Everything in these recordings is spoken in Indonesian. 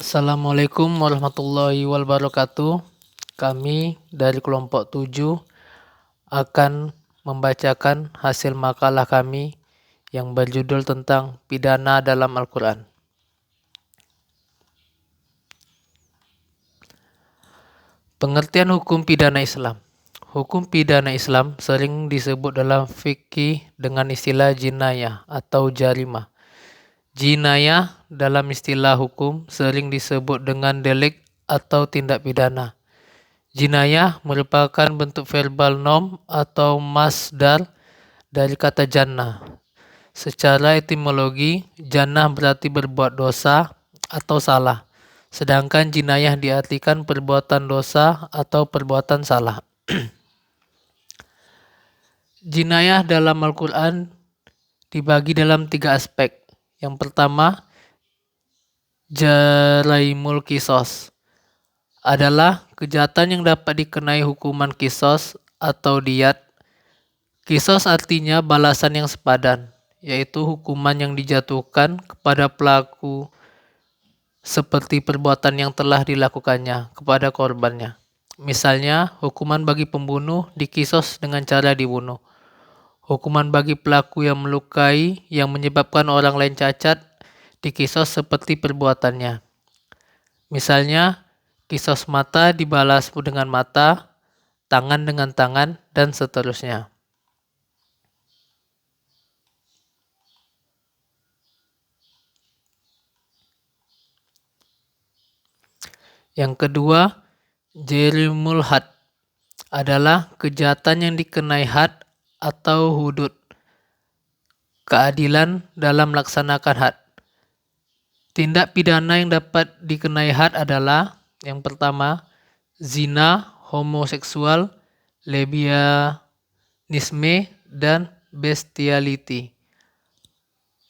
Assalamualaikum warahmatullahi wabarakatuh. Kami dari kelompok 7 akan membacakan hasil makalah kami yang berjudul tentang pidana dalam Al-Quran. Pengertian hukum pidana Islam. Hukum pidana Islam sering disebut dalam fikih dengan istilah jinayah atau jarimah. Jinayah dalam istilah hukum sering disebut dengan delik atau tindak pidana. Jinayah merupakan bentuk verbal nom atau masdar dari kata jannah. Secara etimologi, jannah berarti berbuat dosa atau salah, sedangkan jinayah diartikan perbuatan dosa atau perbuatan salah. Jinayah dalam Al-Quran dibagi dalam 3 aspek. Yang pertama, jaraimul kisos adalah kejahatan yang dapat dikenai hukuman kisos atau diyat. Kisos artinya balasan yang sepadan, yaitu hukuman yang dijatuhkan kepada pelaku seperti perbuatan yang telah dilakukannya kepada korbannya. Misalnya, hukuman bagi pembunuh dikisos dengan cara dibunuh. Hukuman bagi pelaku yang melukai yang menyebabkan orang lain cacat dikisos seperti perbuatannya. Misalnya, kisos mata dibalas dengan mata, tangan dengan tangan, dan seterusnya. Yang kedua, jarimul had adalah kejahatan yang dikenai had atau hudud, keadilan dalam melaksanakan had. Tindak pidana yang dapat dikenai had adalah yang pertama, zina, homoseksual, lesbianisme, dan bestiality.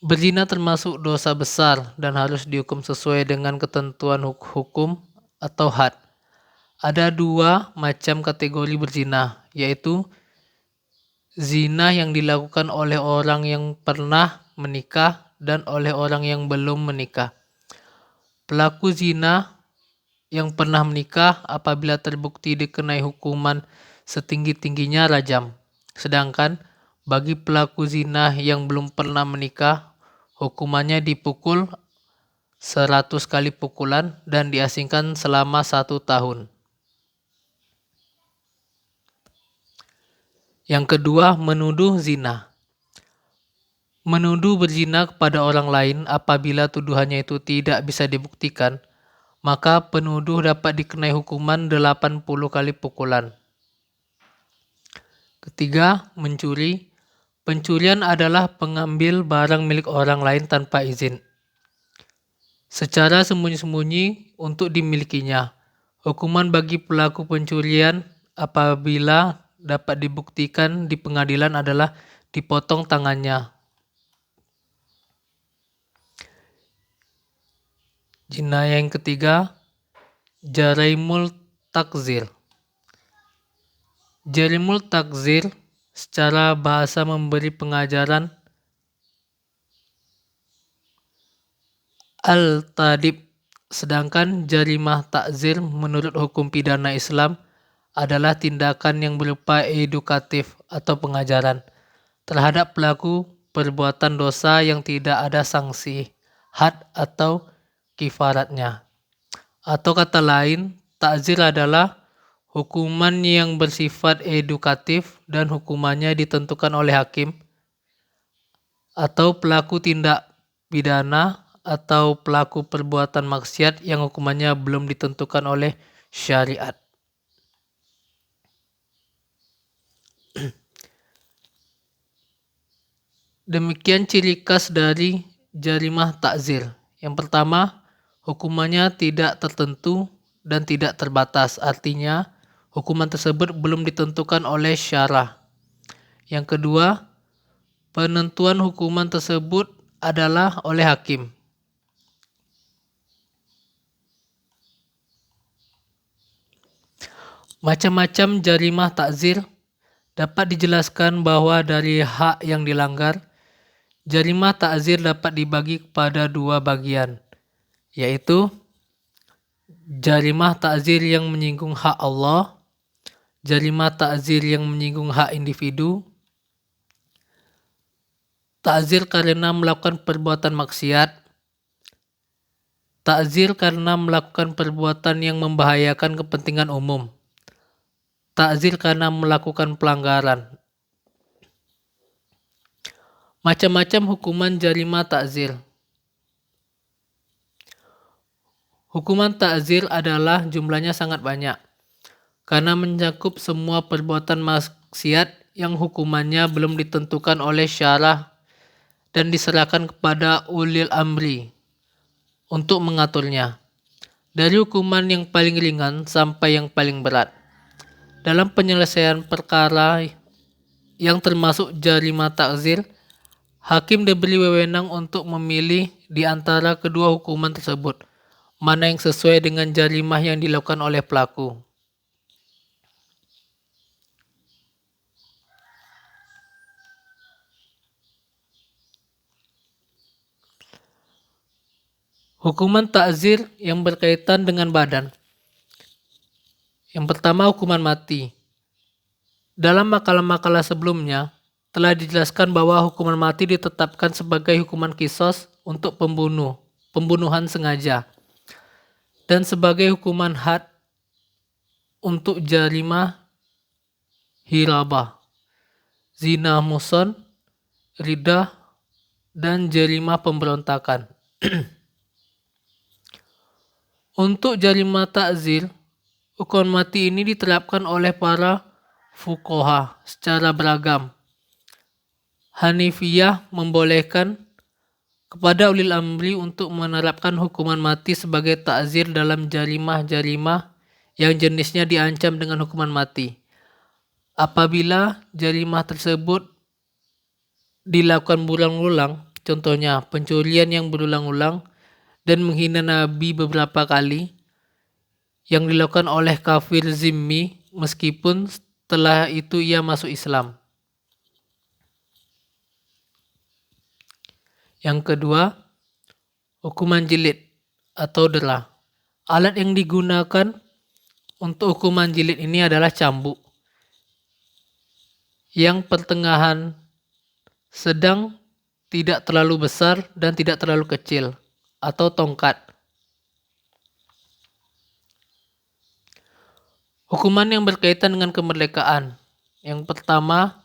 Berzina termasuk dosa besar dan harus dihukum sesuai dengan ketentuan hukum atau had. Ada 2 macam kategori berzina, yaitu zina yang dilakukan oleh orang yang pernah menikah dan oleh orang yang belum menikah. Pelaku zina yang pernah menikah apabila terbukti dikenai hukuman setinggi-tingginya rajam. Sedangkan bagi pelaku zina yang belum pernah menikah, hukumannya dipukul 100 kali pukulan dan diasingkan selama 1 tahun. Yang kedua, menuduh zina. Menuduh berzina kepada orang lain apabila tuduhannya itu tidak bisa dibuktikan, maka penuduh dapat dikenai hukuman 80 kali pukulan. Ketiga, mencuri. Pencurian adalah pengambil barang milik orang lain tanpa izin, secara sembunyi-sembunyi untuk dimilikinya. Hukuman bagi pelaku pencurian apabila dapat dibuktikan di pengadilan adalah dipotong tangannya. Jinayah yang ketiga, jaraimul takzir. Jarimul takzir secara bahasa memberi pengajaran al-tadib, sedangkan jarimah takzir menurut hukum pidana Islam adalah tindakan yang berupa edukatif atau pengajaran terhadap pelaku perbuatan dosa yang tidak ada sanksi, had atau kifaratnya. Atau kata lain, takzir adalah hukuman yang bersifat edukatif dan hukumannya ditentukan oleh hakim atau pelaku tindak pidana atau pelaku perbuatan maksiat yang hukumannya belum ditentukan oleh syariat. Demikian ciri khas dari jarimah takzir. Yang pertama, hukumannya tidak tertentu dan tidak terbatas. Artinya, hukuman tersebut belum ditentukan oleh syarah. Yang kedua, penentuan hukuman tersebut adalah oleh hakim. Macam-macam jarimah takzir dapat dijelaskan bahwa dari hak yang dilanggar, jarimah takzir dapat dibagi kepada 2 bagian, yaitu jarimah ta'zir yang menyinggung hak Allah, jarimah ta'zir yang menyinggung hak individu, ta'zir karena melakukan perbuatan maksiat, ta'zir karena melakukan perbuatan yang membahayakan kepentingan umum, ta'zir karena melakukan pelanggaran. Macam-macam hukuman jarimah ta'zir. Hukuman ta'zir adalah jumlahnya sangat banyak, karena mencakup semua perbuatan maksiat yang hukumannya belum ditentukan oleh syarah dan diserahkan kepada ulil amri untuk mengaturnya, dari hukuman yang paling ringan sampai yang paling berat. Dalam penyelesaian perkara yang termasuk jarimah ta'zir, hakim diberi wewenang untuk memilih di antara kedua hukuman tersebut, mana yang sesuai dengan jarimah yang dilakukan oleh pelaku. Hukuman ta'zir yang berkaitan dengan badan. Yang pertama, hukuman mati. Dalam makalah-makalah sebelumnya, telah dijelaskan bahwa hukuman mati ditetapkan sebagai hukuman qisas untuk pembunuhan sengaja, dan sebagai hukuman had untuk jarimah hirabah, zina muson, ridah, dan jarimah pemberontakan. Untuk jarimah ta'zir, hukuman mati ini diterapkan oleh para fuqaha secara beragam. Hanifiyah membolehkan kepada ulil amri untuk menerapkan hukuman mati sebagai ta'zir dalam jarimah-jarimah yang jenisnya diancam dengan hukuman mati, apabila jarimah tersebut dilakukan berulang-ulang, contohnya pencurian yang berulang-ulang dan menghina Nabi beberapa kali yang dilakukan oleh kafir zimmi meskipun setelah itu ia masuk Islam. Yang kedua, hukuman jilid atau dera. Alat yang digunakan untuk hukuman jilid ini adalah cambuk yang pertengahan sedang, tidak terlalu besar dan tidak terlalu kecil, atau tongkat. Hukuman yang berkaitan dengan kemerdekaan. Yang pertama,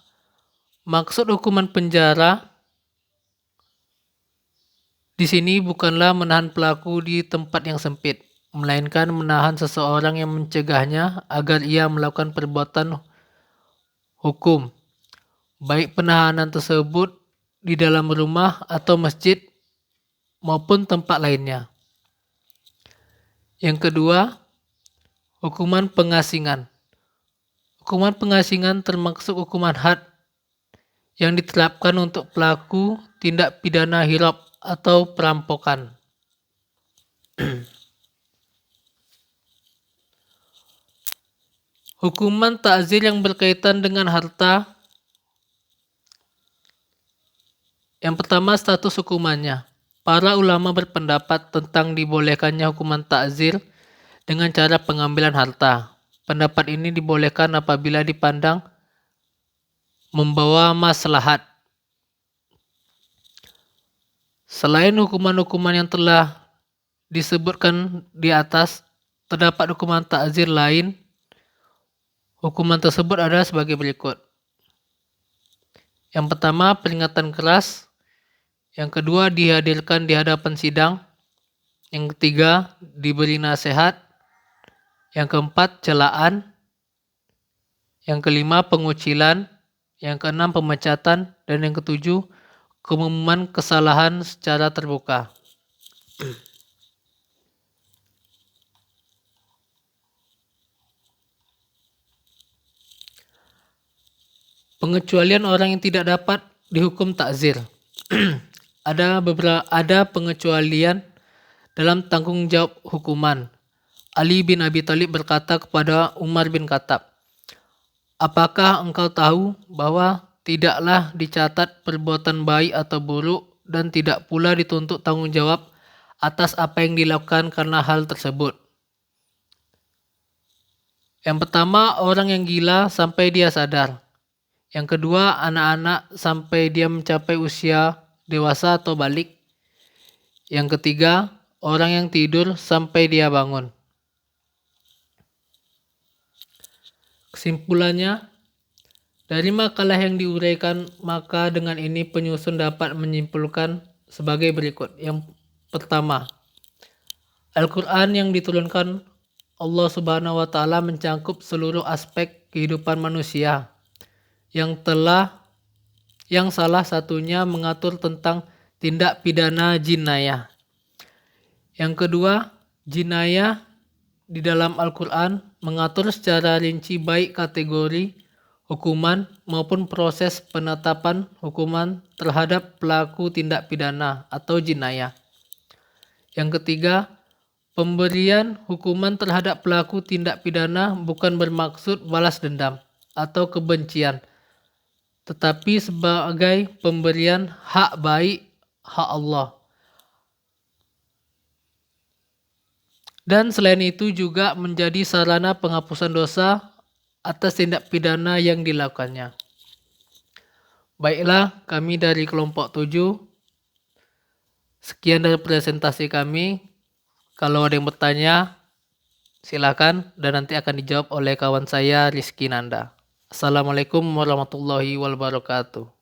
maksud hukuman penjara di sini bukanlah menahan pelaku di tempat yang sempit, melainkan menahan seseorang yang mencegahnya agar ia melakukan perbuatan hukum, baik penahanan tersebut di dalam rumah atau masjid maupun tempat lainnya. Yang kedua, hukuman pengasingan. Hukuman pengasingan termasuk hukuman had yang diterapkan untuk pelaku tindak pidana hirab atau perampokan. Hukuman ta'zir yang berkaitan dengan harta. Yang pertama, status hukumannya. Para ulama berpendapat tentang dibolehkannya hukuman ta'zir dengan cara pengambilan harta. Pendapat ini dibolehkan apabila dipandang membawa maslahat. Selain hukuman-hukuman yang telah disebutkan di atas, terdapat hukuman ta'zir lain. Hukuman tersebut adalah sebagai berikut. Yang pertama, peringatan keras. Yang kedua, dihadirkan di hadapan sidang. Yang ketiga, diberi nasihat. Yang keempat, celaan. Yang kelima, pengucilan. Yang keenam, pemecatan. Dan yang ketujuh, pengumuman kesalahan secara terbuka. Pengecualian orang yang tidak dapat dihukum ta'zir. Ada pengecualian dalam tanggung jawab hukuman. Ali bin Abi Thalib berkata kepada Umar bin Khattab, "Apakah engkau tahu bahwa tidaklah dicatat perbuatan baik atau buruk dan tidak pula dituntut tanggung jawab atas apa yang dilakukan karena hal tersebut?" Yang pertama, orang yang gila sampai dia sadar. Yang kedua, anak-anak sampai dia mencapai usia dewasa atau balik. Yang ketiga, orang yang tidur sampai dia bangun. Kesimpulannya, dari makalah yang diuraikan, maka dengan ini penyusun dapat menyimpulkan sebagai berikut. Yang pertama, Al-Quran yang diturunkan Allah Subhanahu wa Ta'ala mencangkup seluruh aspek kehidupan manusia yang salah satunya mengatur tentang tindak pidana jinayah. Yang kedua, jinayah di dalam Al-Quran mengatur secara rinci baik kategori hukuman maupun proses penetapan hukuman terhadap pelaku tindak pidana atau jinayah. Yang ketiga, pemberian hukuman terhadap pelaku tindak pidana bukan bermaksud balas dendam atau kebencian, tetapi sebagai pemberian hak baik, hak Allah. Dan selain itu juga menjadi sarana penghapusan dosa atas tindak pidana yang dilakukannya. Baiklah, kami dari kelompok 7. Sekian dari presentasi kami. Kalau ada yang bertanya, silakan dan nanti akan dijawab oleh kawan saya Rizky Nanda. Assalamualaikum warahmatullahi wabarakatuh.